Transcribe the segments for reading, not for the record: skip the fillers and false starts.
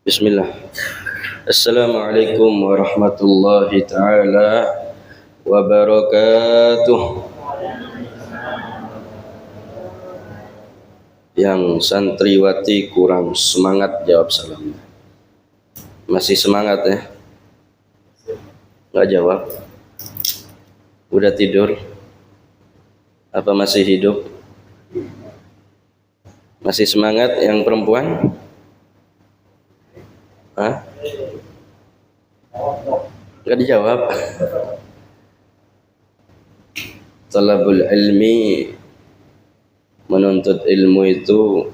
Bismillah. Assalamualaikum warahmatullahi ta'ala wabarakatuh. Yang santriwati kurang semangat jawab salam. Masih semangat ya? Nggak jawab? Udah tidur? Apa masih hidup? Masih semangat yang perempuan? Hah? Nggak dijawab. Talabul ilmi, menuntut ilmu itu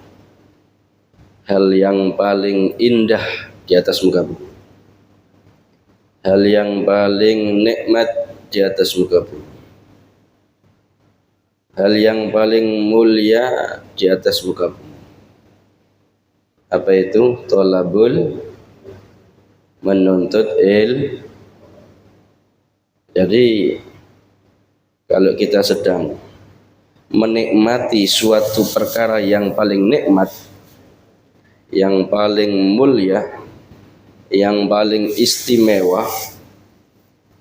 hal yang paling indah di atas muka bumi, hal yang paling nikmat di atas muka bumi, hal yang paling mulia di atas muka bumi. Apa itu? Talabul, menuntut ilmu. Jadi kalau kita sedang menikmati suatu perkara yang paling nikmat, yang paling mulia, yang paling istimewa,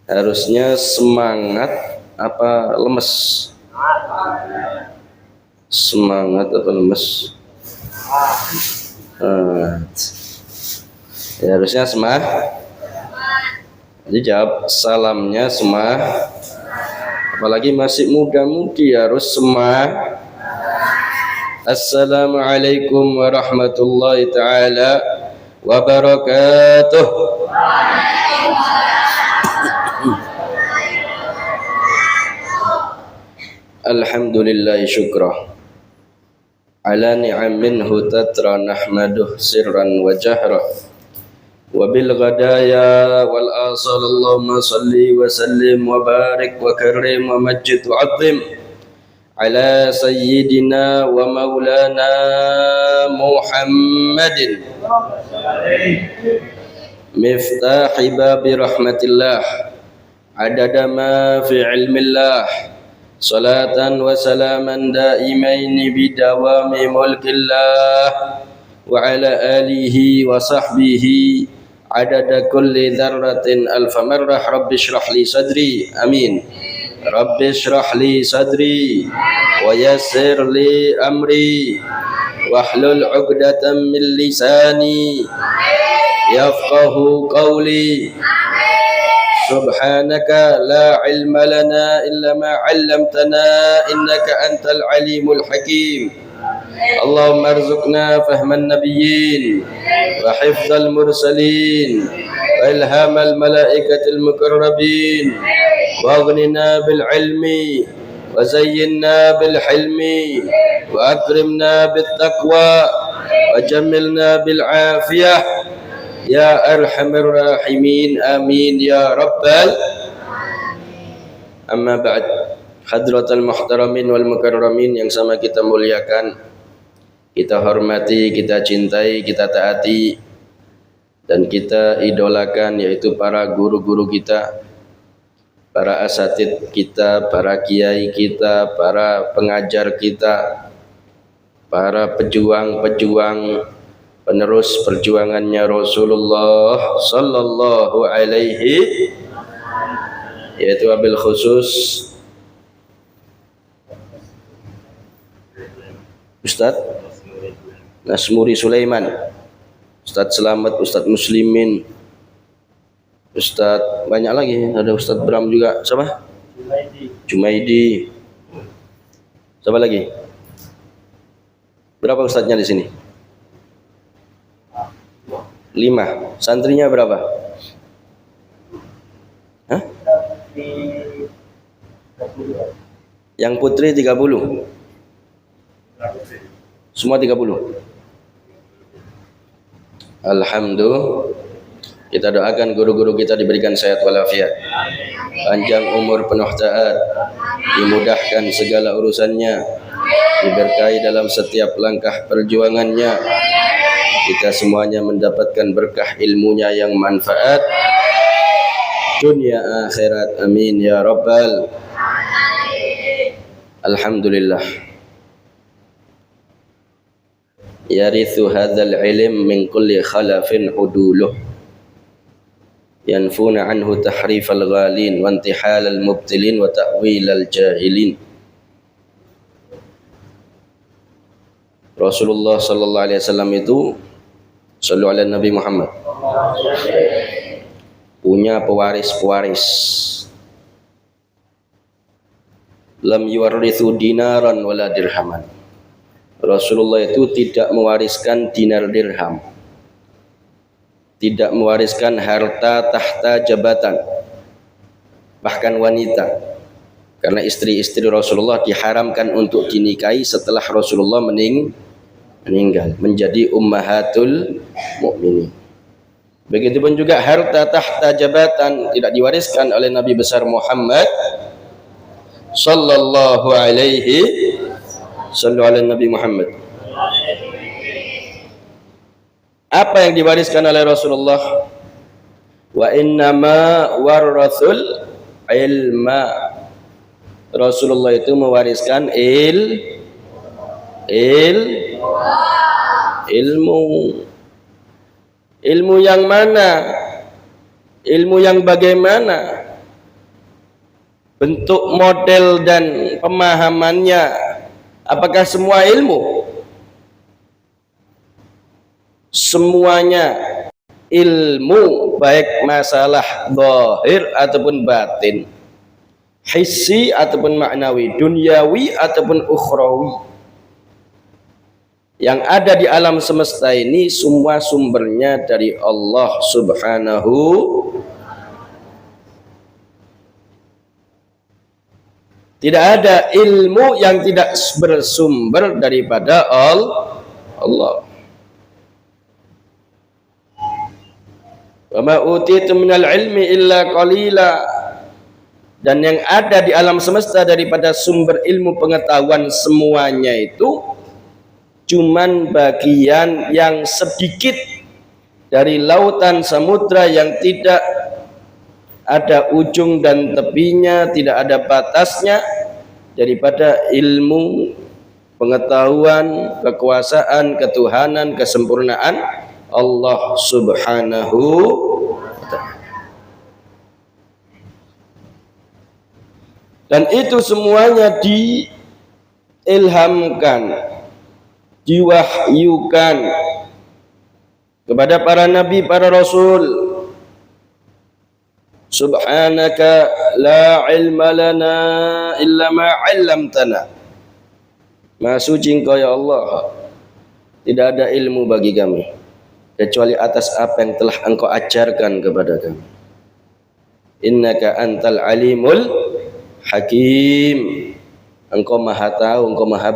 harusnya semangat apa lemes? Semangat apa lemes? Ya harusnya semangat. Jadi jawab salamnya semangat. Apalagi masih muda-mudi harus semangat. Assalamualaikum warahmatullahi ta'ala wabarakatuh. Alhamdulillah syukrah ala ni'am minhu tatra nahmaduh sirran wa jahra wa bil ghadaya wal asal Allahumma salli wa sallim wa barik wa karim wa majid wa azim ala sayyidina wa maulana Muhammadin miftahi babi rahmatillah adada ma fi ilmillah salatan wa salaman daimaini bidawami mulkillah wa ala alihi wa sahbihi adada kulli dzarratin alfa marrah. Rabbi shrah li sadri, amin. Rabbi shrah li sadri wa yassir li amri wahlul 'uqdatam min lisani yafqahu qawli. Subhanaka la ilma lana illa ma 'allamtana innaka antal alimul hakim. Allahumma arzuqna fahman nabiyyin wa hifdzal mursalin wa ilhamal malaikatil mukarrabin wa aghnina bil ilmi wa zayyinna bil hilmi wa akrimna bit taqwa wa jammilna bil afiyah ya arhamar rahimin, amin ya rabbal. Amma ba'd. Hadratal muhtaramin wal mukarramin yang sama kita muliakan, kita hormati, kita cintai, kita taati, dan kita idolakan, yaitu para guru-guru kita, para asatid kita, para kiai kita, para pengajar kita, para pejuang-pejuang penerus perjuangannya Rasulullah sallallahu alaihi, yaitu wabil khusus Ustadz Nasmuri Sulaiman, Ustadz Selamat, Ustadz Muslimin, Ustadz banyak lagi, ada Ustadz Bram juga. Siapa? Jumaidi. Siapa lagi? Berapa ustadznya di sini? 5. Santrinya berapa? Hah? Yang putri 30. Semua 30. Alhamdulillah. Kita doakan guru-guru kita diberikan sehat walafiat, panjang umur penuh taat, dimudahkan segala urusannya, diberkahi dalam setiap langkah perjuangannya. Kita semuanya mendapatkan berkah ilmunya yang manfaat dunia akhirat, amin ya rabbal. Alhamdulillah. yarithu hadzal ilm min kulli khalafin uduluh yanfuna anhu tahrifal ghalin wa intihalal mubtilin wa ta'wilal jahilin. Rasulullah sallallahu alaihi wasallam itu sallu ala Nabi Muhammad punya pewaris-pewaris. Lam yuwarrithu dinaran wala dirhaman. Rasulullah itu tidak mewariskan dinar dirham, tidak mewariskan harta tahta jabatan, bahkan wanita, karena istri-istri Rasulullah diharamkan untuk dinikahi setelah Rasulullah meninggal menjadi ummahatul mukminin. Begitupun juga harta tahta jabatan tidak diwariskan oleh Nabi besar Muhammad sallallahu alaihi sallu ala Nabi Muhammad. Apa yang diwariskan oleh Rasulullah? Wa innama warathul ilma. Rasulullah itu mewariskan ilmu. Ilmu yang mana? Ilmu yang bagaimana? Bentuk, model dan pemahamannya. Apakah semua ilmu? Semuanya ilmu, baik masalah zahir ataupun batin, hissi ataupun maknawi, duniawi ataupun ukhrawi, yang ada di alam semesta ini semua sumbernya dari Allah Subhanahu. Tidak ada ilmu yang tidak bersumber daripada Allah. Wa ma utitu minal ilmi illa qalila. Dan yang ada di alam semesta daripada sumber ilmu pengetahuan semuanya itu cuman bagian yang sedikit dari lautan samudra yang tidak ada ujung dan tepinya, tidak ada batasnya, daripada ilmu, pengetahuan, kekuasaan, ketuhanan, kesempurnaan Allah Subhanahu wa ta'ala. Dan itu semuanya diilhamkan, diwahyukan kepada para nabi, para rasul. Subhanaka la ilma lana illa ma 'allamtana. Maha suci Engkau ya Allah, tidak ada ilmu bagi kami kecuali atas apa yang telah Engkau ajarkan kepada kami. Innaka antal alimul hakim. Engkau maha tahu, Engkau maha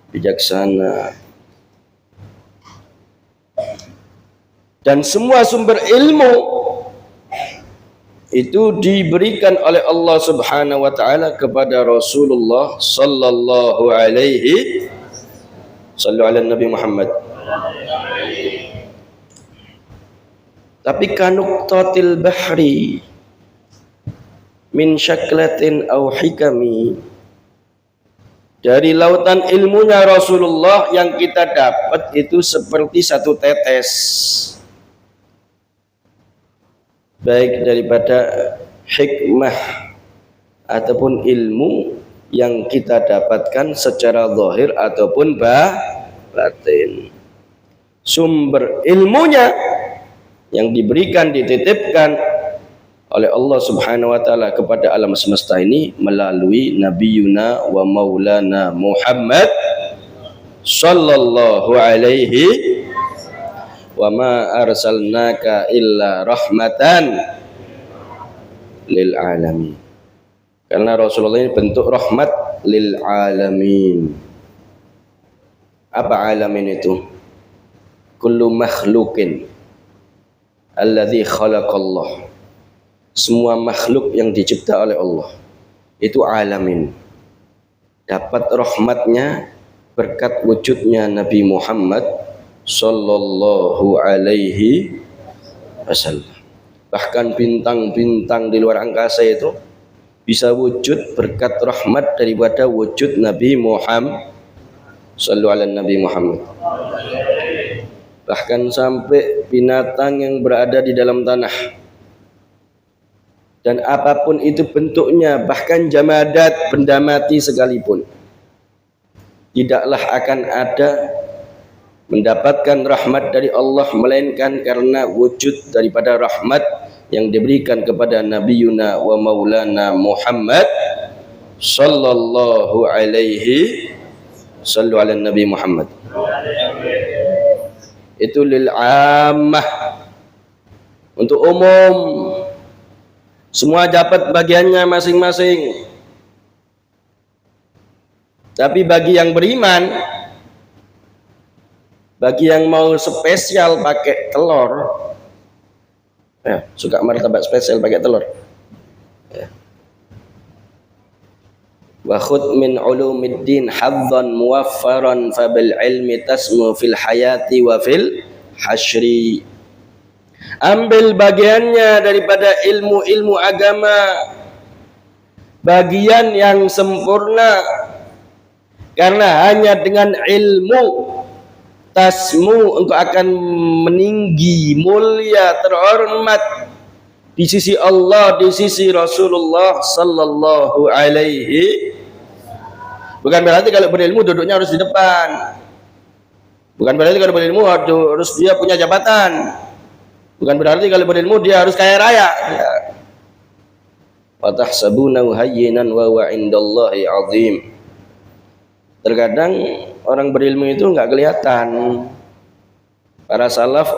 bijaksana. Dan semua sumber ilmu itu diberikan oleh Allah Subhanahu wa ta'ala kepada Rasulullah sallallahu alaihi sallu ala Nabi Muhammad. Tapi kanuktatil bahri min syaklatin aw hikami, dari lautan ilmunya Rasulullah yang kita dapat itu seperti satu tetes, baik daripada hikmah ataupun ilmu yang kita dapatkan secara zahir ataupun batin. Sumber ilmunya yang diberikan, dititipkan oleh Allah Subhanahu wa ta'ala kepada alam semesta ini melalui Nabiyuna wa Maulana Muhammad sallallahu alaihi wa ma arsalnaka illa rahmatan lil alamin. Karena Rasulullah ini bentuk rahmat lil alamin. Apa alamin itu? Kullu makhluqin alladzi khalaqallah. Semua makhluk yang dicipta oleh Allah itu alamin. Dapat rahmatnya berkat wujudnya Nabi Muhammad sallallahu alaihi wasallam. Bahkan bintang-bintang di luar angkasa itu bisa wujud berkat rahmat daripada wujud Nabi Muhammad Sallu ala Nabi Muhammad. Bahkan sampai binatang yang berada di dalam tanah dan apapun itu bentuknya, bahkan jamadat, benda mati sekalipun, tidaklah akan ada mendapatkan rahmat dari Allah melainkan karena wujud daripada rahmat yang diberikan kepada Nabiyuna wa Maulana Muhammad sallallahu alaihi sallu ala Nabi Muhammad. Itu lil ammah, untuk umum, semua dapat bagiannya masing-masing. Tapi bagi yang beriman, bagi yang mau spesial pakai telur, ya, suka martabak spesial pakai telur, ya. Wa khudh min ulumiddin hadzan muwaffaran fabil ilmi tasmu fil hayati wa fil hasyri. Ambil bagiannya daripada ilmu-ilmu agama, bagian yang sempurna, karena hanya dengan ilmu tasmu engkau akan meninggi, mulia, terhormat di sisi Allah, di sisi Rasulullah sallallahu alaihi. Bukan berarti kalau berilmu duduknya harus di depan. Bukan berarti kalau berilmu harus dia punya jabatan. Bukan berarti kalau berilmu dia harus kaya raya. Wa tahsabunahu hayyinan wa huwa indallahi azim. Terkadang orang berilmu itu enggak kelihatan. Para salaf,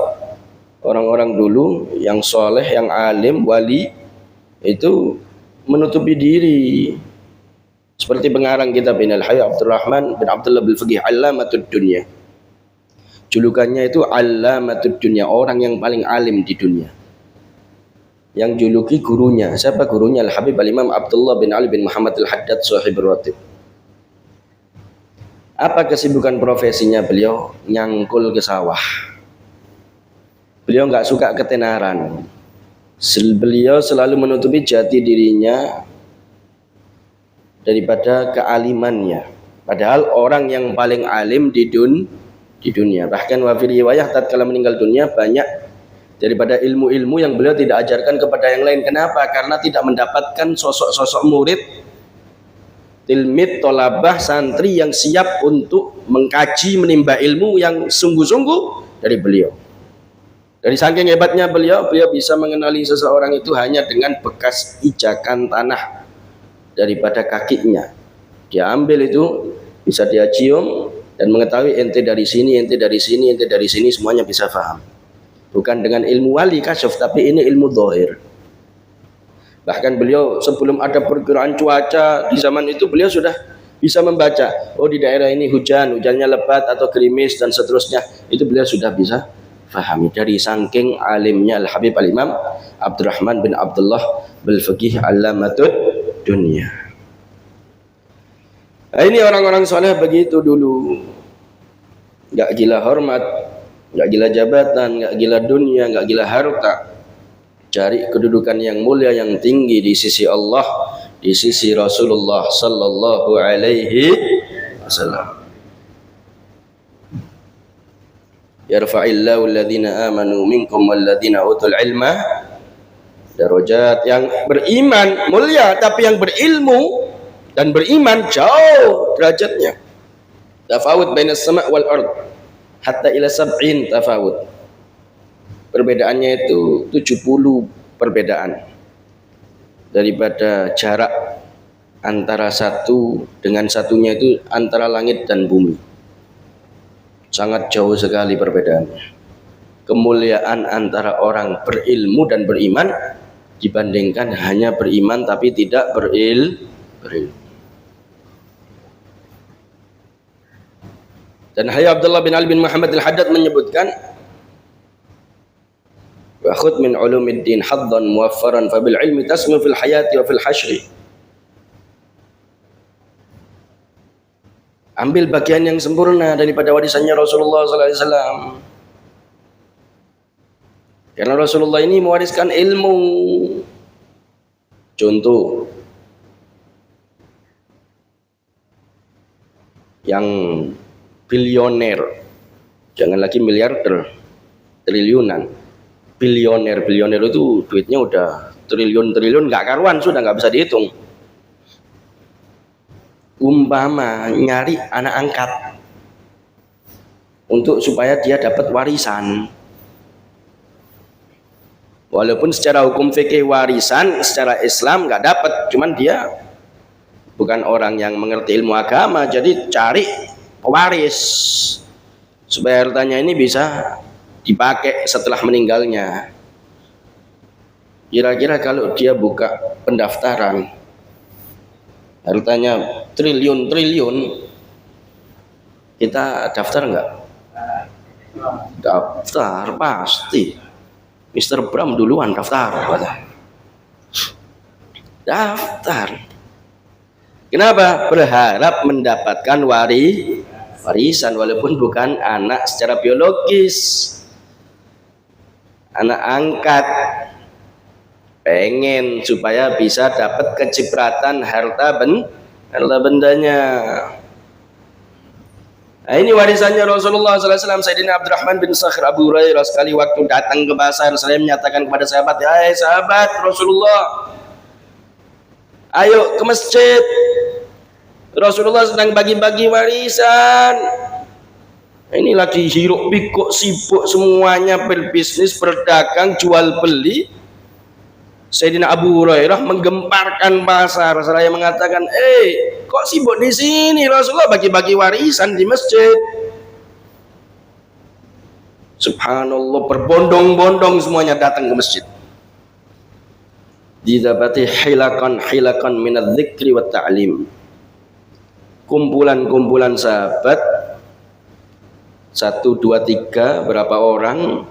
orang-orang dulu yang soleh, yang alim, wali, itu menutupi diri. Seperti pengarang kitab Minal Hayy Abdurrahman bin Abdullah bil Faqih, Allamatud Dunya. Julukannya itu Allamatud Dunya, orang yang paling alim di dunia. Yang juluki gurunya, siapa gurunya? Al-Habib Al-Imam Abdullah bin Ali bin Muhammad Al-Haddad Sahibur Ratib. Apa kesibukan profesinya beliau? Nyangkul ke sawah. Beliau nggak suka ketenaran. Beliau selalu menutupi jati dirinya daripada kealimannya. Padahal orang yang paling alim di dunia. Bahkan wafil riwayah tatkala meninggal dunia, banyak daripada ilmu-ilmu yang beliau tidak ajarkan kepada yang lain. Kenapa? Karena tidak mendapatkan sosok-sosok murid, tilmid, tolabah, santri yang siap untuk mengkaji, menimba ilmu yang sungguh-sungguh dari beliau. Dari saking hebatnya beliau bisa mengenali seseorang itu hanya dengan bekas ijakan tanah daripada kakinya. Dia ambil itu, bisa dia cium dan mengetahui ente dari sini, ente dari sini, ente dari sini, semuanya bisa paham. Bukan dengan ilmu wali kasyaf, tapi ini ilmu zahir. Bahkan beliau sebelum ada perkiraan cuaca di zaman itu, beliau sudah bisa membaca, oh di daerah ini hujannya lebat atau gerimis dan seterusnya. Itu beliau sudah bisa fahami dari saking alimnya Al-Habib Al-Imam Abdurrahman bin Abdullah bil Faqih Allamatud Dunya. Nah, ini orang-orang soleh begitu dulu, nggak gila hormat, nggak gila jabatan, nggak gila dunia, nggak gila harta. Cari kedudukan yang mulia, yang tinggi di sisi Allah, di sisi Rasulullah sallallahu alaihi wasallam. Yarfa'illahu alladhina amanu minkum walladhina utul ilma darajat. Yang beriman mulia, tapi yang berilmu dan beriman jauh derajatnya. Tafawut bainas sama' wal ard hatta ila sab'in tafawut. Perbedaannya itu 70 perbedaan daripada jarak antara satu dengan satunya, itu antara langit dan bumi. Sangat jauh sekali perbedaannya. Kemuliaan antara orang berilmu dan beriman dibandingkan hanya beriman tapi tidak berilmu. Dan Hayy Abdullah bin Ali bin Muhammad Al-Haddad menyebutkan, wa khudh min ulumiddin haddan muwaffaran fabil ilmi tasmu fil hayati wa fil hasyri. Ambil bagian yang sempurna daripada warisannya Rasulullah SAW. Karena Rasulullah ini mewariskan ilmu. Contoh yang bilioner. Jangan lagi miliarder, triliunan. Bilioner itu duitnya udah triliun nggak karuan, sudah nggak bisa dihitung. Umpama nyari anak angkat untuk supaya dia dapat warisan, walaupun secara hukum fikih warisan secara Islam nggak dapat, cuman dia bukan orang yang mengerti ilmu agama, jadi cari pewaris supaya hartanya ini bisa dipakai setelah meninggalnya. Kira-kira kalau dia buka pendaftaran hartanya triliun, kita daftar nggak? Daftar pasti. Mr. Bram duluan daftar. Daftar. Kenapa? Berharap mendapatkan warisan walaupun bukan anak secara biologis, anak angkat. Pengen supaya bisa dapat kecipratan harta bendanya. Nah, ini warisannya Rasulullah SAW. Sayyidina Abdurrahman bin Sakhr Abu Hurairah sekali waktu datang ke pasar, saya menyatakan kepada sahabat, "Hai sahabat Rasulullah, ayo ke masjid. Rasulullah sedang bagi-bagi warisan." Ini lagi hiruk pikuk sibuk semuanya berbisnis, berdagang, jual beli. Sayyidina Abu Hurairah menggemparkan pasar, seraya mengatakan, kok sibuk di sini? Rasulullah bagi-bagi warisan di masjid." Subhanallah, berbondong-bondong semuanya datang ke masjid. Didapati hilakan minadz dzikri wat ta'lim. Kumpulan-kumpulan sahabat 1, 2, 3 berapa orang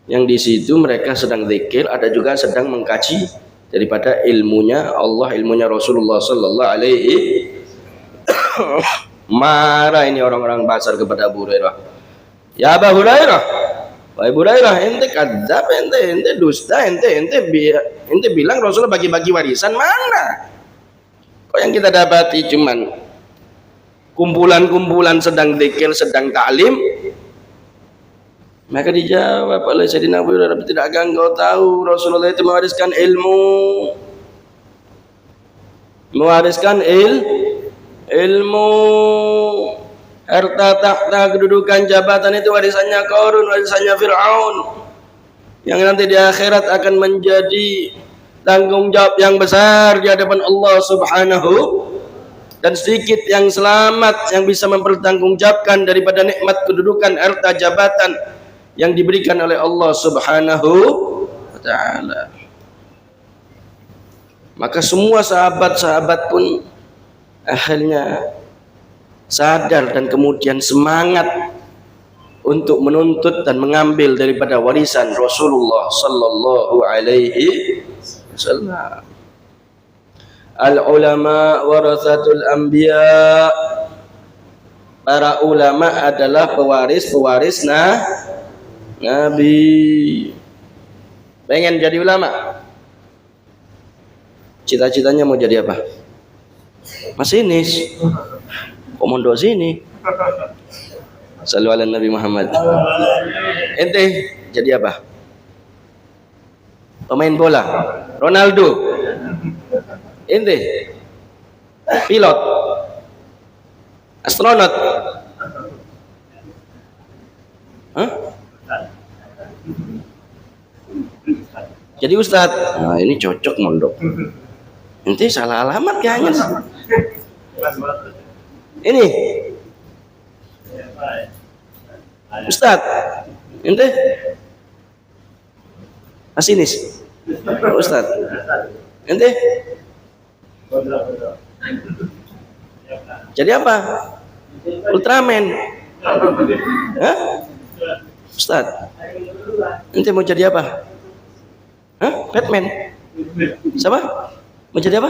yang di situ mereka sedang zikir, ada juga sedang mengkaji daripada ilmunya Allah, ilmunya Rasulullah sallallahu alaihi. Marah ini orang-orang pasar kepada Abu Hurairah. "Ya Abu Hurairah, wahai Abu Hurairah, ente kadzab, ente dusta, ente bilang Rasulullah bagi-bagi warisan, mana? Kok yang kita dapati cuman kumpulan-kumpulan sedang zikir, sedang ta'lim?" Maka dijawab oleh Sayyidina Abu Hurairah, "Tidakkah engkau tahu Rasulullah itu mewariskan ilmu, ilmu, harta tahta, kedudukan, jabatan itu warisannya Qarun, warisannya Fir'aun, yang nanti di akhirat akan menjadi tanggung jawab yang besar di hadapan Allah Subhanahu, dan sedikit yang selamat yang bisa mempertanggungjawabkan daripada nikmat kedudukan, harta, jabatan yang diberikan oleh Allah Subhanahu wa ta'ala." Maka semua sahabat-sahabat pun akhirnya sadar dan kemudian semangat untuk menuntut dan mengambil daripada warisan Rasulullah sallallahu alaihi wasallam. Al ulama warathatul anbiya. Para ulama adalah pewaris Nabi. Pengen jadi ulama? Cita-citanya mau jadi apa? Masinis. Komando sini. Sallu ala Nabi Muhammad. Ente jadi apa? Pemain bola. Ronaldo. Ente pilot. Astronot. Hah? Jadi ustadz. Nah, ini cocok mondok. Ente salah alamat kayaknya. Ini ustadz. Ente masinis. Ustadz. Ente jadi apa? Ultraman. Hah? Ustadz. Ente mau jadi apa? Hah? Batman. Siapa? Mau jadi apa?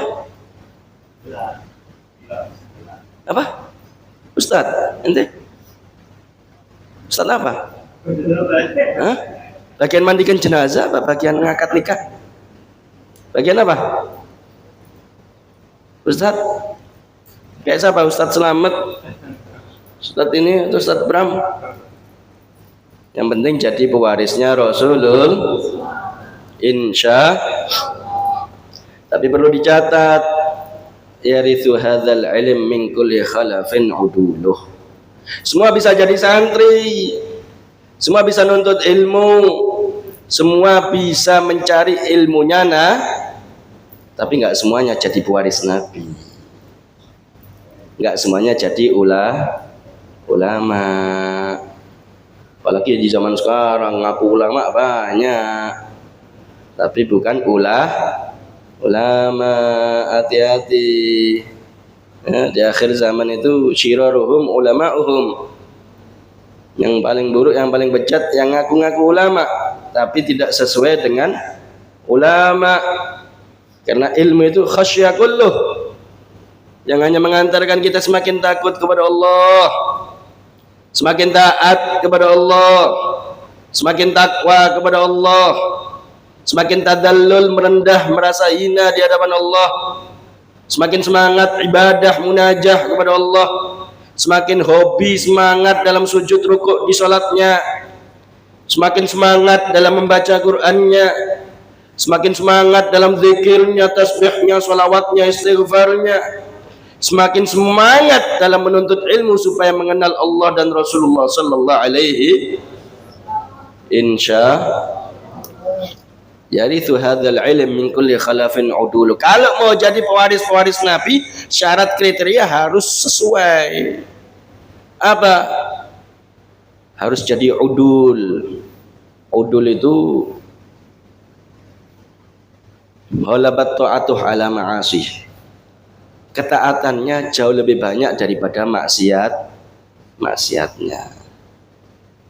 Apa? Ustadz. Ente? Ustadz apa? Hah? Bagian mandikan jenazah apa? Bagian ngangkat nikah? Bagian apa? Ustadz? Kayak siapa? Ustadz Selamat? Ustaz ini atau Ustaz Bram. Yang penting jadi pewarisnya Rasulul insya. Tapi perlu dicatat, yarithu hadzal ilm min kulli khalafin uduluh. Semua bisa jadi santri, semua bisa nuntut ilmu, semua bisa mencari ilmunya, tapi nggak semuanya jadi pewaris Nabi, nggak semuanya jadi ulama. Apalagi di zaman sekarang ngaku ulama banyak, tapi bukan ulama. Hati-hati ya, di akhir zaman itu syiraruhum ulama'uhum. Yang paling buruk, yang paling bejat yang ngaku-ngaku ulama tapi tidak sesuai dengan ulama. Karena ilmu itu khasyah kulluh, yang hanya mengantarkan kita semakin takut kepada Allah, semakin taat kepada Allah, semakin takwa kepada Allah, semakin tadallul, merendah, merasa hina di hadapan Allah, semakin semangat ibadah munajah kepada Allah, semakin hobi, semangat dalam sujud rukuk di salatnya, semakin semangat dalam membaca Qur'annya, semakin semangat dalam zikirnya, tasbihnya, salawatnya, istighfarnya, semakin semangat dalam menuntut ilmu supaya mengenal Allah dan Rasulullah sallallahu alaihi insya. Yarithu hadzal ilm min kulli khalafin udul. Kalau mau jadi pewaris Nabi, syarat kriteria harus sesuai. Apa? Harus jadi udul. Udul itu ghalabat ta'atuh ala ma'asih. Ketaatannya jauh lebih banyak daripada maksiatnya.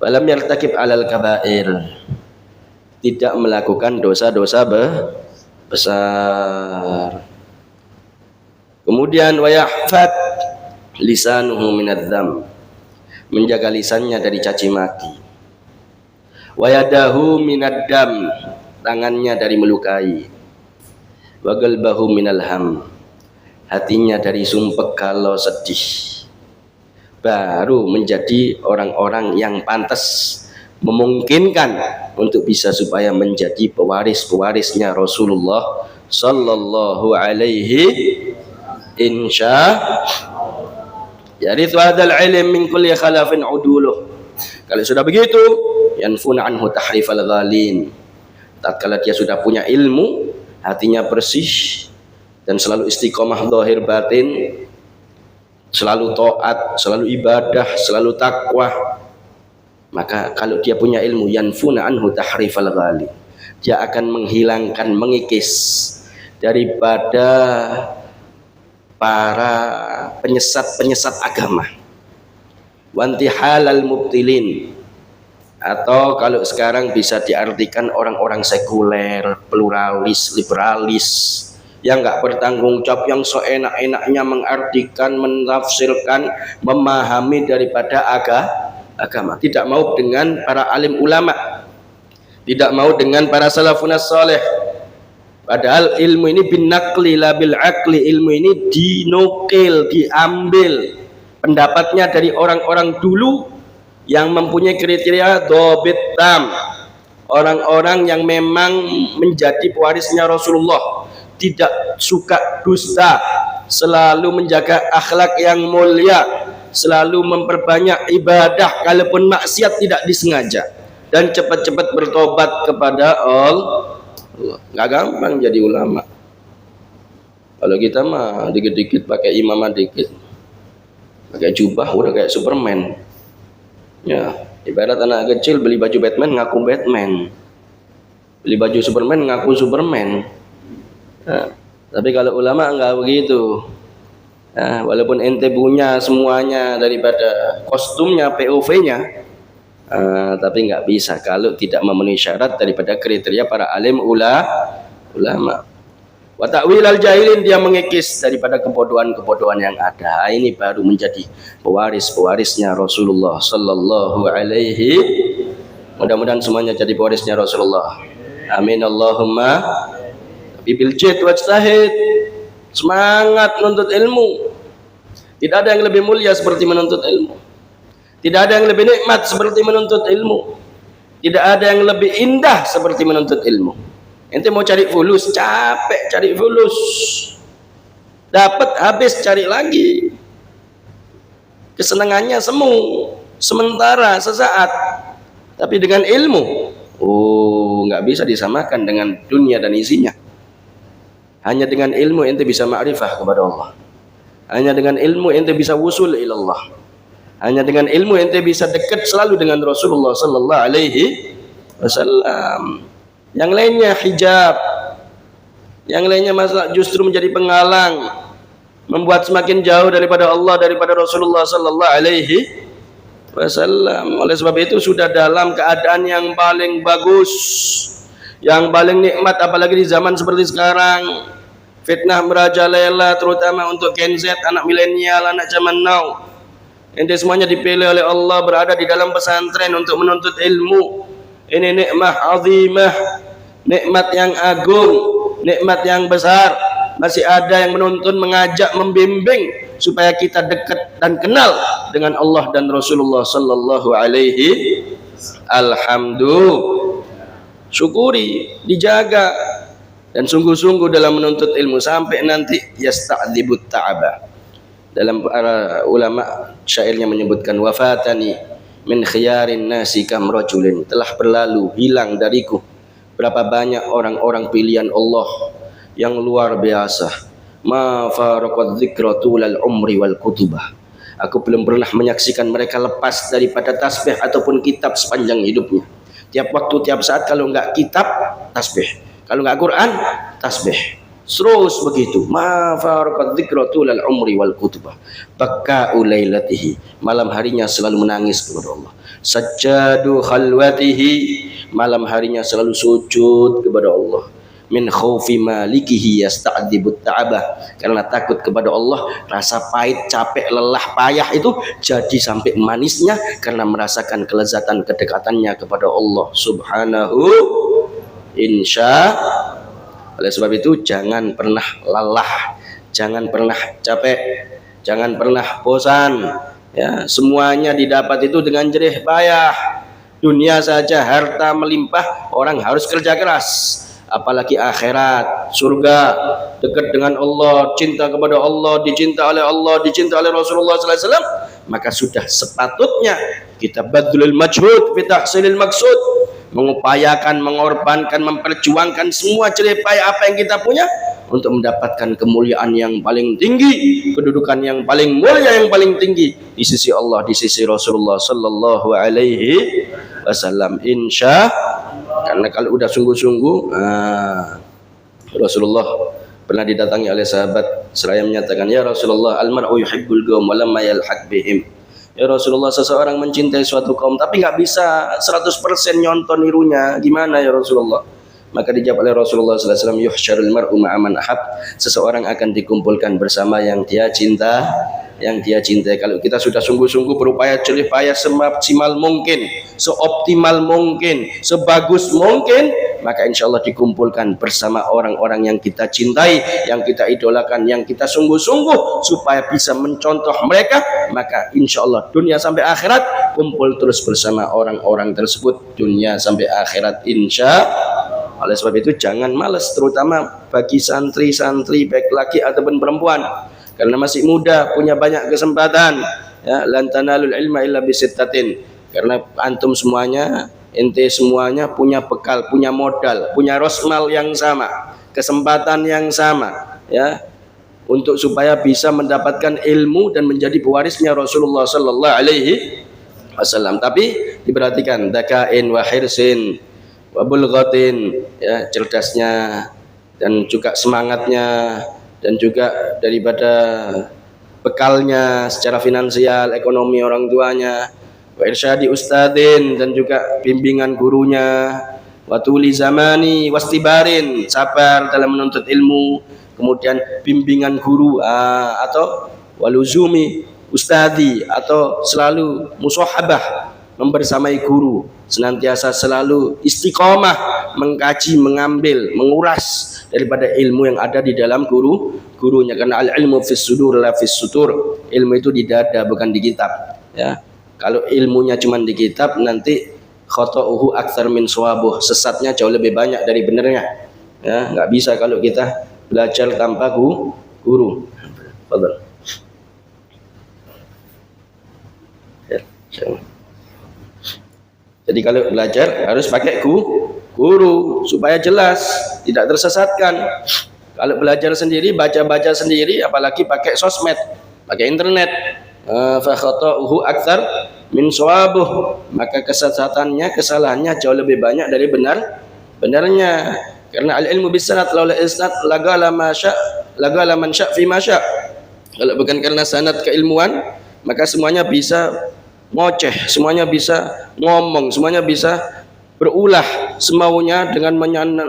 Walam yartakib alal kabair. Tidak melakukan dosa-dosa besar. Kemudian wa yahfad lisanuhu minadz-dzam. Menjaga lisannya dari caci maki. Wa yadahu minaddam. Tangannya dari melukai. Wa qalbahu minal ham. Hatinya dari sumpek kalau sedih. Baru menjadi orang-orang yang pantas, memungkinkan untuk bisa supaya menjadi pewarisnya Rasulullah sallallahu alaihi insya. Yarithu hadzal ilm min kulli khalafin uduluh. Kalau sudah begitu, yanfuna anhu tahrifal ghalin. Tatkala dia sudah punya ilmu, hatinya bersih dan selalu istiqomah zahir batin, selalu taat, selalu ibadah, selalu takwa, maka kalau dia punya ilmu, yanfuna anhu tahrifal ghalin, dia akan menghilangkan, mengikis daripada para penyesat agama, wantihalal mubtilin, atau kalau sekarang bisa diartikan orang-orang sekuler, pluralis, liberalis, yang nggak bertanggung jawab, yang seenak-enaknya mengartikan, menafsirkan, memahami daripada agama, tidak mau dengan para alim ulama, tidak mau dengan para salafunas saleh. Padahal ilmu ini bin naqli la bil aqli, ilmu ini dinukil, diambil pendapatnya dari orang-orang dulu yang mempunyai kriteria dhabit tam, orang-orang yang memang menjadi pewarisnya Rasulullah, tidak suka dusta, selalu menjaga akhlak yang mulia, selalu memperbanyak ibadah, kalaupun maksiat tidak disengaja, dan cepat-cepat bertobat kepada Allah. Nggak gampang jadi ulama. Kalau kita mah dikit-dikit pakai imamah dikit, pakai jubah udah kayak Superman. Ya, ibarat anak kecil beli baju Batman ngaku Batman, beli baju Superman ngaku Superman. Nah, tapi kalau ulama enggak begitu. Nah, walaupun ente punya semuanya daripada kostumnya, POV-nya, tapi enggak bisa kalau tidak memenuhi syarat daripada kriteria para alim ulama. Wa ta'wil al-jahilin, dia mengikis daripada kebodohan-kebodohan yang ada. Ini baru menjadi pewarisnya Rasulullah sallallahu alaihi. Mudah-mudahan semuanya jadi pewarisnya Rasulullah. Amin Allahumma. Bil jid wajtahid, semangat menuntut ilmu. Tidak ada yang lebih mulia seperti menuntut ilmu. Tidak ada yang lebih nikmat seperti menuntut ilmu. Tidak ada yang lebih indah seperti menuntut ilmu. Ente mau cari fulus, capek cari fulus. Dapat habis cari lagi. Kesenangannya semu, sementara, sesaat. Tapi dengan ilmu, nggak bisa disamakan dengan dunia dan isinya. Hanya dengan ilmu ente bisa ma'rifah kepada Allah. Hanya dengan ilmu ente bisa wusul ilallah. Hanya dengan ilmu ente bisa dekat selalu dengan Rasulullah sallallahu alaihi wasallam. Yang lainnya hijab. Yang lainnya masalah justru menjadi penghalang, membuat semakin jauh daripada Allah, daripada Rasulullah sallallahu alaihi wasallam. Oleh sebab itu sudah dalam keadaan yang paling bagus, yang paling nikmat, apalagi di zaman seperti sekarang. Fitnah merajalela terutama untuk Gen Z, anak milenial, anak zaman now. Ente semuanya dipilih oleh Allah berada di dalam pesantren untuk menuntut ilmu. Ini nikmat azimah, nikmat yang agung, nikmat yang besar. Masih ada yang menuntun, mengajak, membimbing supaya kita dekat dan kenal dengan Allah dan Rasulullah sallallahu alaihi. Alhamdulillah, syukuri, dijaga dan sungguh-sungguh dalam menuntut ilmu sampai nanti yasta'dzibut ta'aba. Dalam para ulama syairnya menyebutkan, wafatani min khiyarin nasi kam rajulin, telah berlalu hilang dariku berapa banyak orang-orang pilihan Allah yang luar biasa. Ma faraqad dzikra tulal umri wal kutubah, aku belum pernah menyaksikan mereka lepas daripada tasbih ataupun kitab sepanjang hidupnya. Tiap waktu, tiap saat, kalau enggak kitab, tasbih. Kalau enggak Quran, tasbih. Terus begitu. Ma faraqad dzikra tulal umri wal kutubah. Baka'u lailatihi, malam harinya selalu menangis kepada Allah. Sajjadu khalwatihi, malam harinya selalu sujud kepada Allah. Min khaufi malikihi yasta'dzibut ta'abah, karena takut kepada Allah, rasa pahit, capek, lelah, payah itu jadi sampai manisnya karena merasakan kelezatan kedekatannya kepada Allah subhanahu insya. Oleh sebab itu jangan pernah lelah, jangan pernah capek, jangan pernah bosan. Ya, semuanya didapat itu dengan jerih payah. Dunia saja harta melimpah, orang harus kerja keras. Apalagi akhirat, surga, dekat dengan Allah, cinta kepada Allah, dicinta oleh Allah, dicinta oleh Rasulullah sallallahu alaihi wasallam, maka sudah sepatutnya kita badlul majhud fi tahsilil maksud, mengupayakan, mengorbankan, memperjuangkan semua jerih payah apa yang kita punya untuk mendapatkan kemuliaan yang paling tinggi, kedudukan yang paling mulia, yang paling tinggi di sisi Allah, di sisi Rasulullah sallallahu alaihi wasallam, insya. Karena kalau udah sungguh-sungguh, Rasulullah pernah didatangi oleh sahabat seraya menyatakan, ya Rasulullah, al-mar'u yuhibbul qaum wa lamma yalhaq bihim. Ya Rasulullah, seseorang mencintai suatu kaum tapi nggak bisa 100% nyonton nirunya, gimana ya Rasulullah? Maka dijawab oleh Rasulullah sallallahu alaihi wasallam, yuhsyarul mar'u ma'a man ahab, seseorang akan dikumpulkan bersama yang dia cinta, yang dia cintai. Kalau kita sudah sungguh-sungguh berupaya jerih payah semaksimal mungkin, seoptimal mungkin, sebagus mungkin, maka insya Allah dikumpulkan bersama orang-orang yang kita cintai, yang kita idolakan, yang kita sungguh-sungguh supaya bisa mencontoh mereka. Maka insya Allah dunia sampai akhirat kumpul terus bersama orang-orang tersebut, dunia sampai akhirat insya. Oleh sebab itu jangan malas, terutama bagi santri-santri baik laki ataupun perempuan, karena masih muda, punya banyak kesempatan. Ya, lan tanalul ilma illa bisittatin, karena antum semuanya, ente semuanya punya bekal, punya modal, punya rosmal yang sama, kesempatan yang sama, ya, untuk supaya bisa mendapatkan ilmu dan menjadi pewarisnya Rasulullah sallallahu alaihi wasallam. Tapi diperhatikan, dakain wa hirsin wa bulghatin, ya, cerdasnya dan juga semangatnya, dan juga daripada bekalnya secara finansial, ekonomi orang tuanya, wa irsyadi ustadin, dan juga bimbingan gurunya, wa tuli zamani wastibarin, sabar dalam menuntut ilmu, kemudian bimbingan guru, atau waluzumi ustadi, atau selalu musahabah, membersamai guru, senantiasa selalu istiqomah mengkaji, mengambil, menguras daripada ilmu yang ada di dalam gurunya, karena al ilmu fis sudur la fis sutur, ilmu itu di dada bukan di kitab, ya. Kalau ilmunya cuma di kitab, nanti khata'uhu aktsar min shawabuh, sesatnya jauh lebih banyak dari benernya. Ya, nggak bisa kalau kita belajar tanpa guru. Fadhal. Ya, jadi kalau belajar harus pakai guru supaya jelas, tidak tersesatkan. Kalau belajar sendiri, baca-baca sendiri, apalagi pakai sosmed, pakai internet, fa khata'uhu aktsar min shawabuh, maka kesesatannya, kesalahannya jauh lebih banyak dari benarnya. Karena al-ilmu bisanad laula isnad lagala man sya' fi ma sya'. Kalau bukan karena sanad keilmuan, maka semuanya bisa ngoceh, semuanya bisa ngomong, semuanya bisa berulah semaunya dengan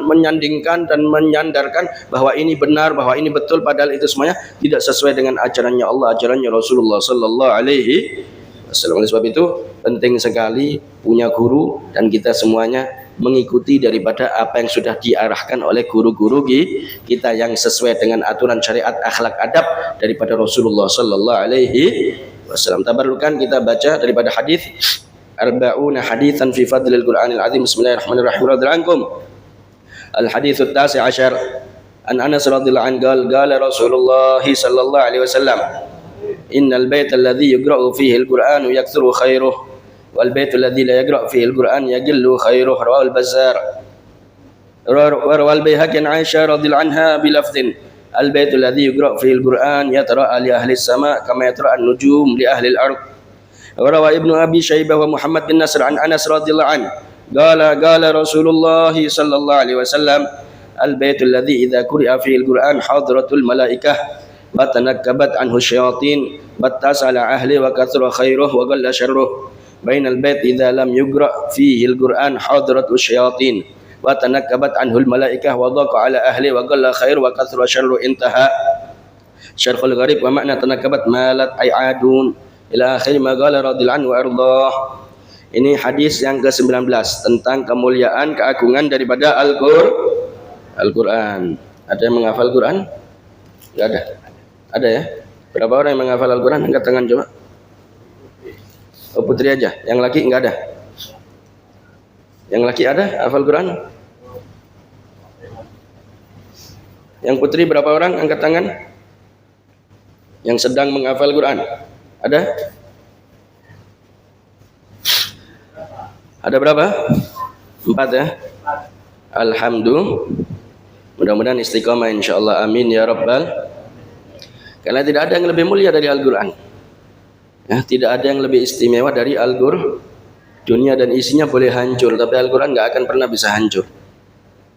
menyandingkan dan menyandarkan bahwa ini benar, bahwa ini betul, padahal itu semuanya tidak sesuai dengan ajarannya Allah, ajarannya Rasulullah sallallahu alaihi wasallam. Oleh sebab itu penting sekali punya guru, dan kita semuanya mengikuti daripada apa yang sudah diarahkan oleh guru-guru kita yang sesuai dengan aturan syariat, akhlak, adab daripada Rasulullah sallallahu alaihi wasallam. Tabarrukan kita baca daripada hadis arba'una haditsan fi fadlil Qur'anil azim. Bismillahirrahmanirrahim. Radhiyallahu ankum. Al haditsu at-tasi' asyar an Anas radhiyallahu anhu qala Rasulullah sallallahu alaihi wasallam innal baita alladhi yuqra'u fihi al-Qur'anu yakthuru khairuhu wal baitu alladhi la yaqra'u fihi al-Qur'an yaqillu khairuhu. Rawahu al-Bazzar wa rawal Baihaqi an Aisyah radhiyallahu anha bi lafdhin al baitu alladhi yuqra'u fihi al-Qur'an yatara'a li ahli as-sama' kama yatara'a an-nujum li ahli al-ardh. Wa Ibnu Abi Syaibah wa Muhammad bin Nasr an Anas radhiyallahu anhu qala Rasulullah sallallahu alaihi wasallam al-baitu alladhi idza quri'a fihi al-Qur'an hadratul malaikah wa tanakkabat anhu syayatin wattasala ahli wa kathura khairuhu wa qalla syarruhu. Bainal bait idza lam yuqra' fihi al-Qur'an hadratul syayatin wa tanakkabat anhu al-malaikah wa dhaqa ala ahli wa qalla khairuhu wa kathura syarruhu. Intaha. Syarhul Gharib wa makna tanakkabat malat ai'adun ila akhir ma qala radhiyallahu anhu wa ardhah. Ini hadis yang ke-19 tentang kemuliaan, keagungan daripada Al-Qur'an. Ada yang menghafal Quran? Enggak ada. Ada ya? Berapa orang yang menghafal Al-Qur'an? Angkat tangan coba. Oh, putri aja. Yang laki enggak ada. Yang laki ada hafal Quran? Yang putri berapa orang? Angkat tangan. Yang sedang menghafal Quran? Ada? Ada berapa? 4 ya? Alhamdulillah. Mudah-mudahan istiqamah insyaallah. Amin ya rabbal. Karena tidak ada yang lebih mulia dari Al-Qur'an. Ya, tidak ada yang lebih istimewa dari Al-Qur'an. Dunia dan isinya boleh hancur, tapi Al-Qur'an enggak akan pernah bisa hancur.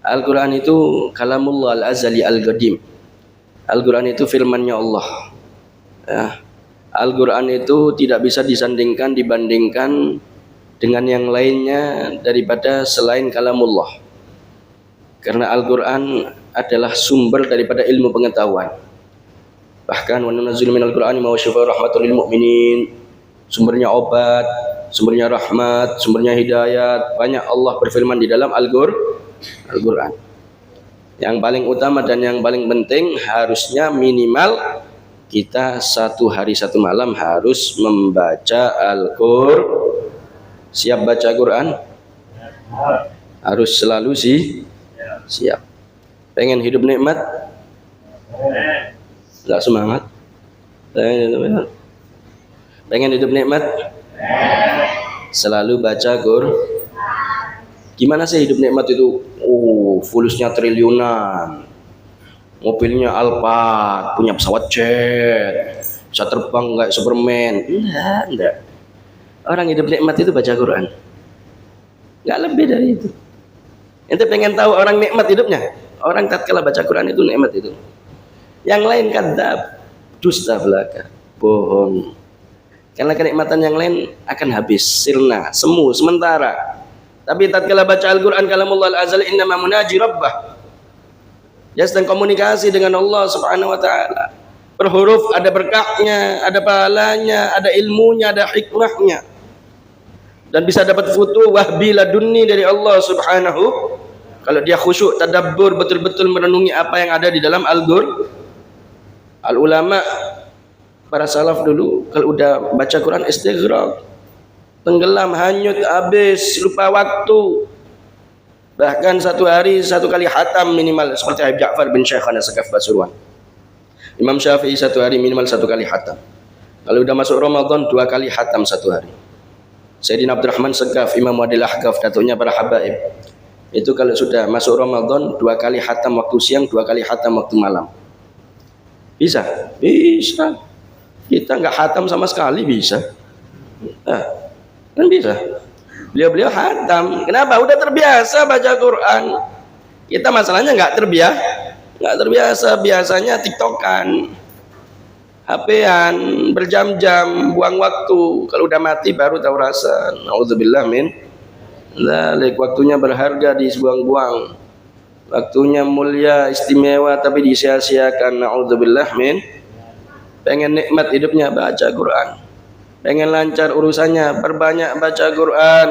Al-Qur'an itu kalamullah al-azali al-qadim. Al-Qur'an itu firman-Nya Allah. Ya. Al-Qur'an itu tidak bisa disandingkan, dibandingkan dengan yang lainnya daripada selain kalamullah. Karena Al-Qur'an adalah sumber daripada ilmu pengetahuan. Bahkan wa nunazzilu minal Qur'ani ma huwa syifaa'un rahmatul lil mu'minin. Sumbernya obat, sumbernya rahmat, sumbernya hidayat. Banyak Allah berfirman di dalam Al-Qur'an. Yang paling utama dan yang paling penting, harusnya minimal kita 1 hari 1 malam harus membaca Al-Qur'an. Siap baca Quran? Harus selalu siap. Pengen hidup nikmat? Enggak semangat? Pengen hidup nikmat? Selalu baca Quran. Gimana sih hidup nikmat itu? Fulusnya triliunan, mobilnya Alphard, punya pesawat jet, bisa terbang kayak Superman. Enggak. Orang hidup nikmat itu baca Quran. Enggak lebih dari itu. Ente pengen tahu orang nikmat hidupnya? Orang tatkala baca Quran itu nikmat itu. Yang lain kadzab, dusta belaka, bohong. Karena kenikmatan yang lain akan habis, sirna, semu, sementara. Tapi tatkala baca Al-Qur'an kalamullah al-azal innama munaji rabbah. Dia sedang komunikasi dengan Allah Subhanahu wa taala. Per huruf ada berkahnya, ada pahalanya, ada ilmunya, ada hikmahnya. Dan bisa dapat futuh wahbi ladunni dari Allah Subhanahu. Kalau dia khusyuk, tadabbur, betul-betul merenungi apa yang ada di dalam Al-Qur'an. Al-ulama, para salaf dulu kalau udah baca Quran istighraq, tenggelam, hanyut, habis, lupa waktu. Bahkan satu hari satu kali khatam minimal, seperti Habib Ja'far bin Syekhana Sekaf Pasuruan. Imam Syafi'i satu hari minimal satu kali khatam. Kalau udah masuk Ramadan 2 kali khatam satu hari. Sayyidina Abdurrahman Sekaf, Imam Wadil Ahqaf, datuknya para habaib. Itu kalau sudah masuk Ramadan 2 kali khatam waktu siang, 2 kali khatam waktu malam. Bisa? Bisa. Kita nggak khatam sama sekali bisa. Kan bisa. Beliau khatam. Kenapa? Udah terbiasa baca Quran. Kita masalahnya nggak terbiasa. Biasanya tiktokan, HP-an, berjam-jam, buang waktu. Kalau udah mati baru tahu rasa. Nauzubillah min dzalik. Waktunya berharga dibuang-buang. Waktunya mulia, istimewa, tapi disia-siakan. Nauzubillah min. Pengen nikmat hidupnya, baca Quran. Pengen lancar urusannya, perbanyak baca Quran.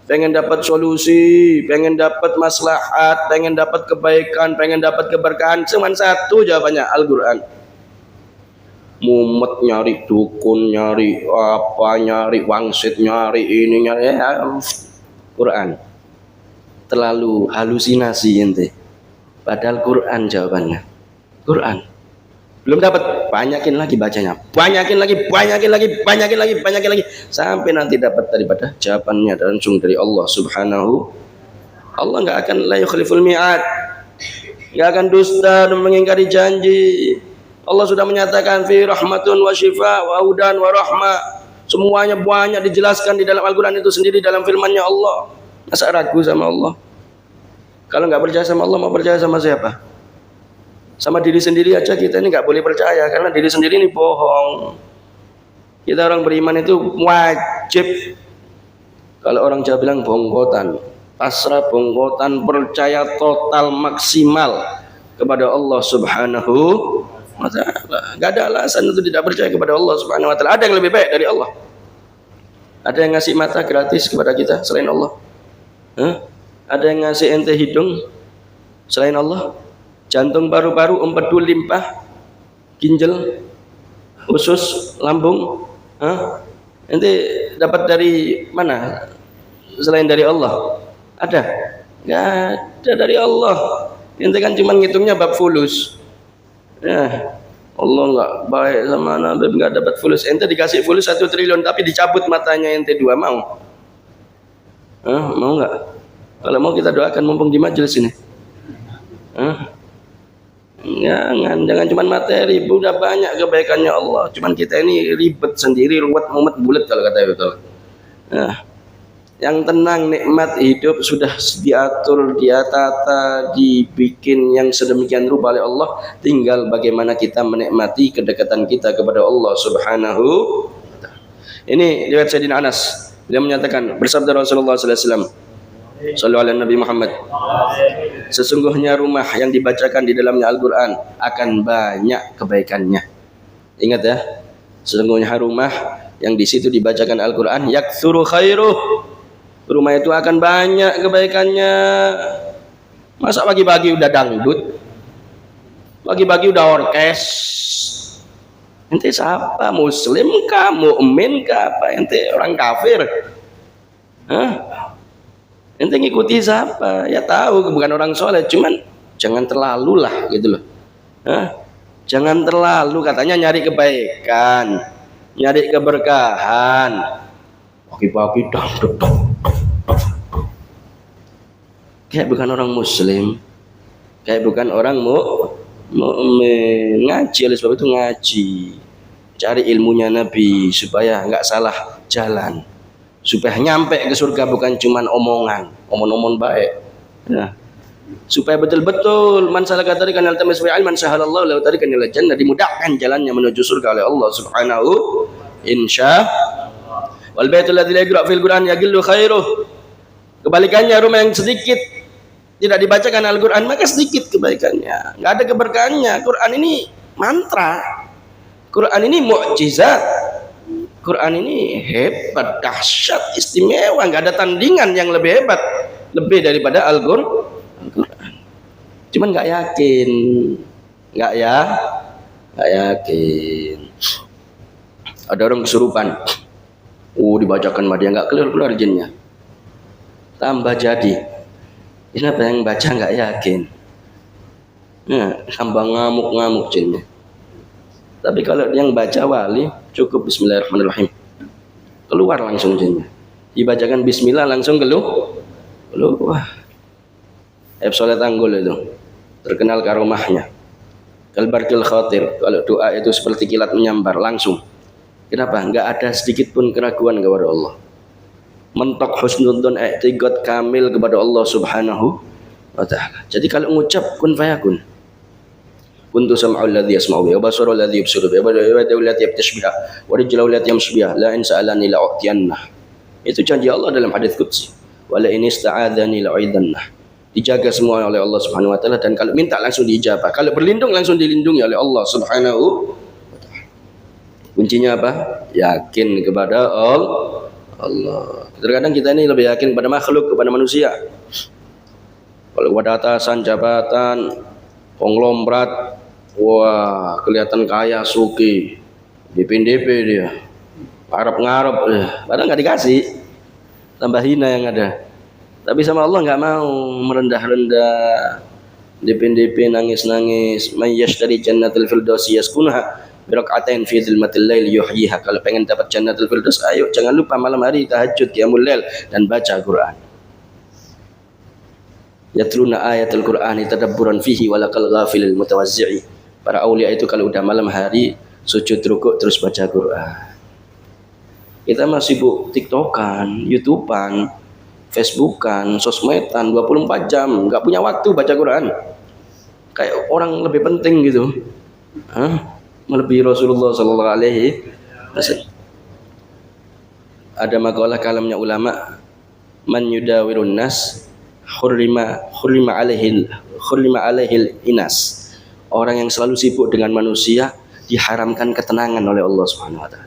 Pengen dapat solusi, pengen dapat maslahat, pengen dapat kebaikan, pengen dapat keberkahan, cuma satu jawabannya, Al-Quran. Mumet nyari dukun, nyari apa, nyari wangsit, nyari ini, nyari Quran. Terlalu halusinasi ente. Padahal Quran jawabannya. Quran. Belum dapat, banyakin lagi bacanya, banyakin lagi, sampai nanti dapat daripada jawabannya langsung dari Allah Subhanahu. Allah nggak akan la yukhliful mi'ad, nggak akan dusta dan mengingkari janji. Allah sudah menyatakan fi rahmatun wa syifa wa hudan wa rahmah. Semuanya banyak dijelaskan di dalam Al-Quran itu sendiri, dalam firman-Nya Allah. Masa ragu sama Allah? Kalau nggak percaya sama Allah, mau percaya sama siapa? Sama diri sendiri aja kita ini nggak boleh percaya, karena diri sendiri ini bohong. Kita orang beriman itu wajib, kalau orang Jawa bilang bongkotan, pasrah, bongkotan, percaya total maksimal kepada Allah Subhanahu wa ta'ala. Gak ada alasan untuk tidak percaya kepada Allah Subhanahu wa ta'ala. Ada yang lebih baik dari Allah? Ada yang ngasih mata gratis kepada kita selain Allah? Ada yang ngasih ente hidung selain Allah? Jantung, paru-paru, empedu, limpah, ginjal, usus, lambung, ente dapat dari mana selain dari Allah? Ada? Nggak ada dari Allah. Ente kan cuma ngitungnya bab fulus. Allah nggak baik sama Nabi, nggak dapat fulus. Ente dikasih fulus 1 triliun tapi dicabut matanya ente 2, mau? Mau nggak? Kalau mau kita doakan mumpung di majelis ini. Jangan cuma materi, udah banyak kebaikannya Allah. Cuman kita ini ribet sendiri, ruwet mumet bulet kalau kata betul. Yang tenang, nikmat hidup sudah diatur, diatata, dibikin yang sedemikian rupa oleh Allah. Tinggal bagaimana kita menikmati kedekatan kita kepada Allah Subhanahu. Ini riwayat Sayyidina Anas. Dia menyatakan, bersabda Rasulullah sallallahu alaihi wasallam, sallallahu alaihi Nabi Muhammad, sesungguhnya rumah yang dibacakan di dalamnya Al-Quran akan banyak kebaikannya. Ingat ya, sesungguhnya rumah yang di situ dibacakan Al-Quran, yaktsuru khairuh, rumah itu akan banyak kebaikannya. Masa pagi-pagi udah dangdut, pagi-pagi udah orkes? Ente siapa? Muslim kah? Mukmin kah? Apa ente orang kafir? Ente ngikuti siapa? Ya tahu bukan orang soleh, cuman jangan terlalu lah gitu loh. Jangan terlalu, katanya nyari kebaikan, nyari keberkahan. Pagi-pagi dangdut, kayak bukan orang Muslim, kayak bukan orang mukmin. Ngaji, oleh sebab itu ngaji, cari ilmunya Nabi supaya nggak salah jalan, supaya nyampe ke surga bukan cuman omong-omong baik. Supaya betul-betul man salaka tariqan yaltamis fihi ilman sahalallahu lahu tariqan ilal jannah, dimudahkan jalannya menuju surga oleh Allah Subhanahu insya. Wal baitul ladzi la yaqra fil Qur'an yaqillu khairuh. Kebalikannya, rumah yang sedikit tidak dibacakan Al-Qur'an maka sedikit kebaikannya, enggak ada keberkahannya. Quran ini mantra, Quran ini mukjizat, Quran ini hebat, dahsyat, istimewa, enggak ada tandingan yang lebih hebat, lebih daripada Al-Qur'an. Cuman nggak yakin, nggak yakin. Ada orang kesurupan, Dibacakan mah dia nggak keluar jinnya. Tambah jadi. Kenapa yang baca nggak yakin? Tambah ngamuk jinnya. Tapi kalau yang baca wali cukup Bismillahirrahmanirrahim, keluar langsung jinnya. Dibacakan Bismillah langsung keluar. Soleh Tanggul itu terkenal karomahnya. Kalbarkil khatir, kalau doa itu seperti kilat menyambar langsung. Kenapa? Nggak ada sedikit pun keraguan kepada Allah. Mentok husnudzon i'tiqad kamil kepada Allah Subhanahu wa ta'ala. Jadi kalau mengucap kun fayakun. Kuntu sam'ul ladzi yasma'u bihi wa basarul ladzi yubsiru bihi wa yadahu allati yabtashu biha wa rijluhu allati yamshi biha la in sa'alani la'utiyannah. Itu janji Allah dalam hadis qudsi. Wa la in ista'adzani la'idannah. Dijaga semua oleh Allah Subhanahu wa taala, dan kalau minta langsung diijabah. Kalau berlindung langsung dilindungi oleh Allah Subhanahu wa taala. Kuncinya apa? Yakin kepada Allah. Terkadang kita ini lebih yakin kepada makhluk, kepada manusia. Kalau kepada atasan, jabatan, konglomerat, wah kelihatan kaya, suki, DP dia, ngarep, padahal nggak dikasih, tambah hina yang ada. Tapi sama Allah nggak mau merendah-rendah, DP nangis, mayyashtari jannatul firdausi yaskunha birakatain fi dzilmatil lail yuhyiha. Kalau pengen dapat jannatul firdaus, ayo jangan lupa malam hari tahajud, qiyamul lail, dan baca Quran. Yatluna ayatul Qur'ani tadabburan fihi walakal ghafilil mutawazzi'i. Para aulia itu kalau udah malam hari sujud rukuk terus baca Quran. Kita masih sibuk TikTokan, YouTubean, Facebookan, sosmedan 24 jam, nggak punya waktu baca Quran. Kayak orang lebih penting gitu. Melebihi Rasulullah sallallahu alaihi wasallam. Ada makalah kalamnya ulama, man yudawirun nas khurrima alaihil inas. Orang yang selalu sibuk dengan manusia diharamkan ketenangan oleh Allah Subhanahu wa taala.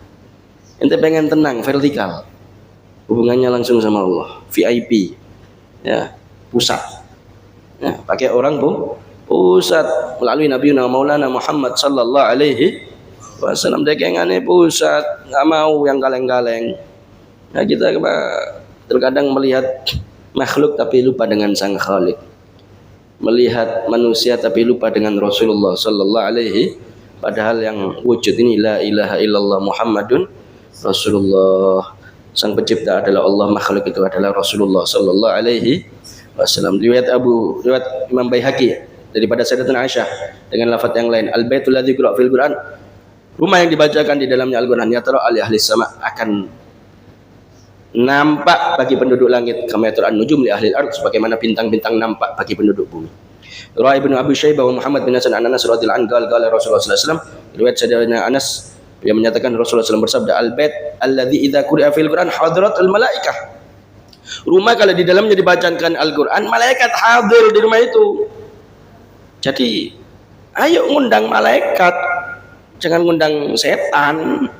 Ente pengen tenang vertikal, hubungannya langsung sama Allah, VIP, ya, pusat. Ya, pakai orang pusat melalui Nabi Maulana Muhammad sallallahu alaihi wasallam. Dekengane pusat, nggak mau yang kaleng-kaleng. Nah, kita terkadang melihat makhluk tapi lupa dengan sang Khalik, melihat manusia tapi lupa dengan Rasulullah sallallahu alaihi. Padahal yang wujud ini la ilaha illallah Muhammadun Rasulullah. Sang pencipta adalah Allah, makhluk itu adalah Rasulullah sallallahu alaihi wasallam. Riwayat Imam Baihaqi daripada Sayyidatina Aisyah dengan lafaz yang lain, al-baitul ladzi yuqra fil Qur'an, rumah yang dibacakan di dalamnya Al-Qur'an, yatara ali ahli sama, akan nampak bagi penduduk langit, kama yatara'an nujum li ahli al-ard, sebagaimana bintang-bintang nampak bagi penduduk bumi. Riwayat Ibnu Abi Syaibah wa Muhammad bin Hasan an Anas radhiyallahu anhu qala Rasulullah sallallahu alaihi wasallam, riwayat Sayyidina Anas yang menyatakan Rasulullah SAW bersabda, al-bait alladzi idza quri'a fil Qur'an hadratul malaikah. Rumah kalau di dalamnya dibacakan Al-Qur'an, malaikat hadir di rumah itu. Jadi ayo ngundang malaikat, jangan ngundang setan.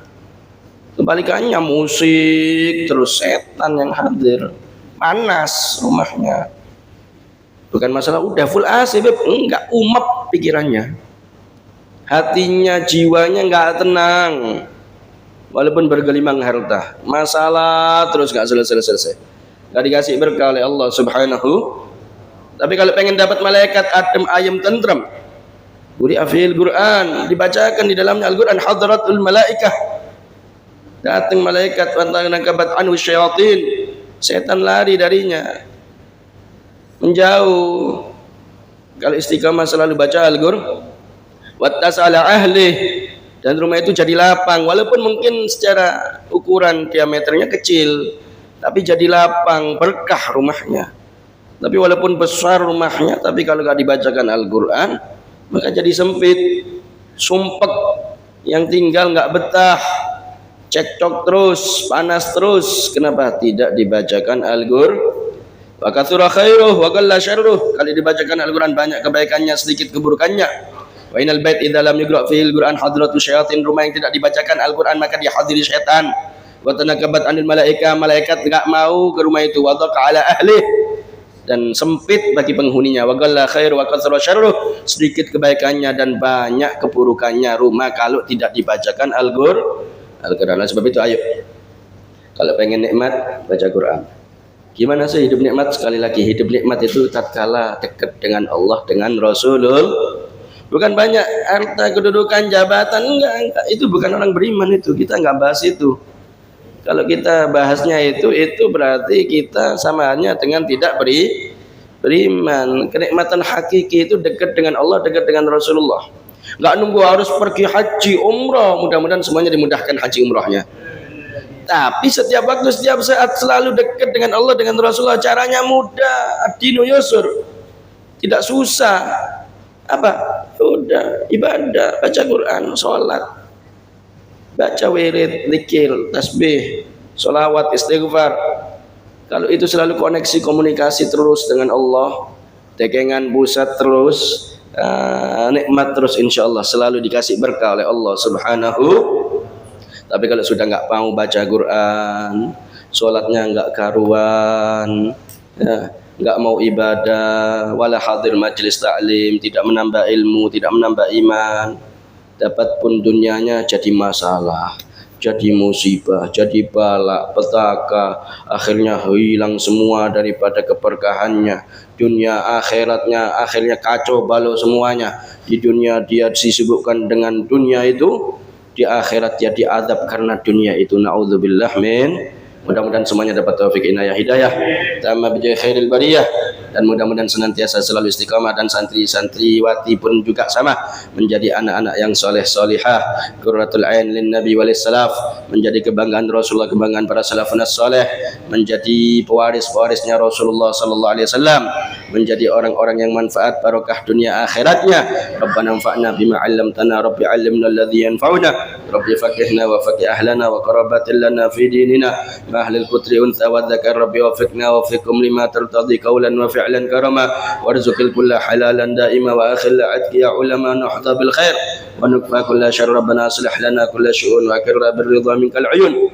Kebalikannya musik terus setan yang hadir, panas rumahnya. Bukan masalah udah full AC, enggak, umap pikirannya, hatinya, jiwanya enggak tenang, walaupun bergelimang harta, masalah terus enggak selesai, enggak dikasih berkah oleh Allah Subhanahu. Tapi kalau pengen dapat malaikat adem ayem tentrem, quri'a fil Qur'an, dibacakan di dalamnya Al-Qur'an, hadratul malaikah, datang malaikat, wantanakabat anhu syayatin, setan lari darinya, menjauh. Kalau istiqamah selalu baca Al-Qur'an, wattasala ahli, dan rumah itu jadi lapang, walaupun mungkin secara ukuran diameternya kecil, tapi jadi lapang, berkah rumahnya. Tapi walaupun besar rumahnya, tapi kalau gak dibacakan Al-Qur'an, maka jadi sempit, sumpek, yang tinggal gak betah, cekcok terus, panas terus. Kenapa tidak dibacakan Al-Qur'an? Wa katsura khairuh wa qalla syarruh. Kalau dibacakan Al-Qur'an banyak kebaikannya, sedikit keburukannya. Wa inal bait idza lam yuqra fil Qur'an hadratu syayatin, rumah yang tidak dibacakan Al-Qur'an maka dihadiri syaitan. Wa tanakabat anil malaika, malaikat enggak mau ke rumah itu. Wa dhaqa ala ahli, dan sempit bagi penghuninya. Wa qalla khair wa katsura syarruh, sedikit kebaikannya dan banyak keburukannya rumah kalau tidak dibacakan Al-Qur'an. Sebab itu ayo, Kalau pengen nikmat, baca Quran. Gimana sih hidup nikmat? Sekali lagi, hidup nikmat itu tatkala dekat dengan Allah, dengan Rasulullah. Bukan banyak harta, kedudukan, jabatan, enggak. Itu bukan orang beriman itu. Kita enggak bahas itu. Kalau kita bahasnya itu berarti kita samanya dengan tidak beriman. Kenikmatan hakiki itu dekat dengan Allah, dekat dengan Rasulullah. Enggak nunggu harus pergi haji, umrah. Mudah-mudahan semuanya dimudahkan haji umrahnya. Tapi setiap waktu, setiap saat selalu dekat dengan Allah, dengan Rasulullah. Caranya mudah, ad-dinu yusur, tidak susah. Apa? Udah ibadah, baca Quran, sholat, baca wirid, zikir, tasbih, sholawat, istighfar. Kalau itu selalu koneksi, komunikasi terus dengan Allah, tekengan pusat terus, nikmat terus, insya Allah selalu dikasih berkah oleh Allah Subhanahu. Tapi kalau sudah nggak mau baca Quran, sholatnya nggak karuan, ya, nggak mau ibadah, wala hadir majelis ta'lim, tidak menambah ilmu, tidak menambah iman, dapat pun dunianya jadi masalah, jadi musibah, jadi balak, petaka, akhirnya hilang semua daripada keberkahannya. Dunia akhiratnya akhirnya kacau balau semuanya. Di dunia dia disibukkan dengan dunia itu, di akhirat dia diazab karena dunia itu. Na'udzubillah min. Mudah-mudahan semuanya dapat taufik inayah hidayah tamma bi khairil bariyah, dan mudah-mudahan senantiasa selalu istiqamah, dan santri-santriwati pun juga sama, menjadi anak-anak yang soleh solihah, qurratul ain lin nabi walis salaf, menjadi kebanggaan Rasulullah, kebanggaan para salafun saleh, menjadi pewaris-pewarisnya Rasulullah sallallahu alaihi wasallam, menjadi orang-orang yang manfaat barokah dunia akhiratnya. Rabbana anfa'na bima 'allamtana, rabbi 'allimna alladhi yanfa'una, rabbi faqihna wa faqih ahlana wa qarabatil lana fi dinina ma ahlil putri untha wa dzakar, rabbi wafiqna wa fiqhum lima tartadi qawlan wa fi'lan karama, warzuqil kulla halalan daima wa akhil atqi ya ulama nuhta bil khair wa nukfa kulla syarr, rabbana aslih lana kulla syu'un wa akirra bir ridha minkal uyun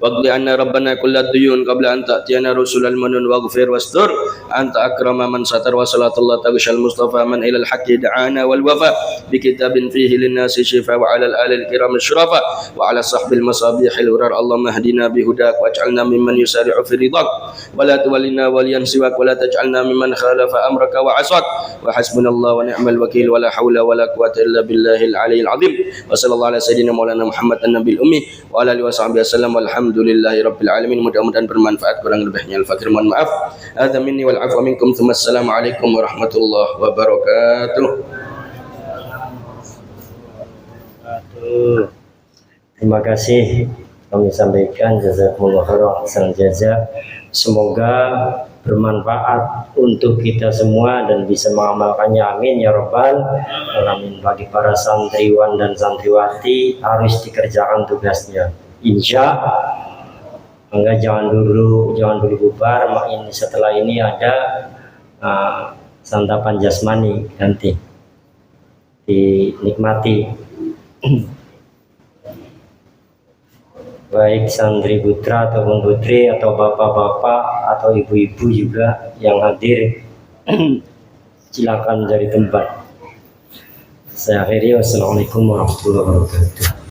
waqdi anna rabbana kulla duyun qabla an ta'tiyana rusulal manun waghfir wastur anta akrama man satar, wa salatullah taghshal mustafa man ilal haqqi da'ana wal wafa bi kitabin fihi lin nasi shifa wa ala al alil kiram syurafa wa ala sahbil masabihil urar. Allahumma hdina bihudak waj'alna mimman yusari'u fi ridak wa la tuwallina waliyan siwak wa la taj'alna mimman khalafa amraka wa aswak, wa hasbunallahu wa ni'mal wakil wa la hawla wa la quwwata illa billahil aliyyil azim. Wa sallallahu ala sayyidina maulana Muhammad an-nabiyil ummi wa ala alihi wa sahbihi wasallam, walhamdulillahi rabbil alamin. Mudah-mudahan bermanfaat, kurang lebihnya al-fakir mohon maaf. Hadza minni wal afwa minkum, tsumma assalamu alaikum warahmatullahi wabarakatuh. Terima kasih kami sampaikan, jazakumullah khairan hasanal jazaa. Semoga bermanfaat untuk kita semua dan bisa mengamalkannya, amin ya rabbal alamin. Bagi para santriwan dan santriwati, harus dikerjakan tugasnya, insya enggak, jangan dulu bubar. Ini setelah ini ada santapan jasmani, nanti dinikmati. Baik santri putra ataupun putri, atau bapak-bapak atau ibu-ibu juga yang hadir, silakan dari tempat. Saya akhiri, wassalamualaikum warahmatullahi wabarakatuh.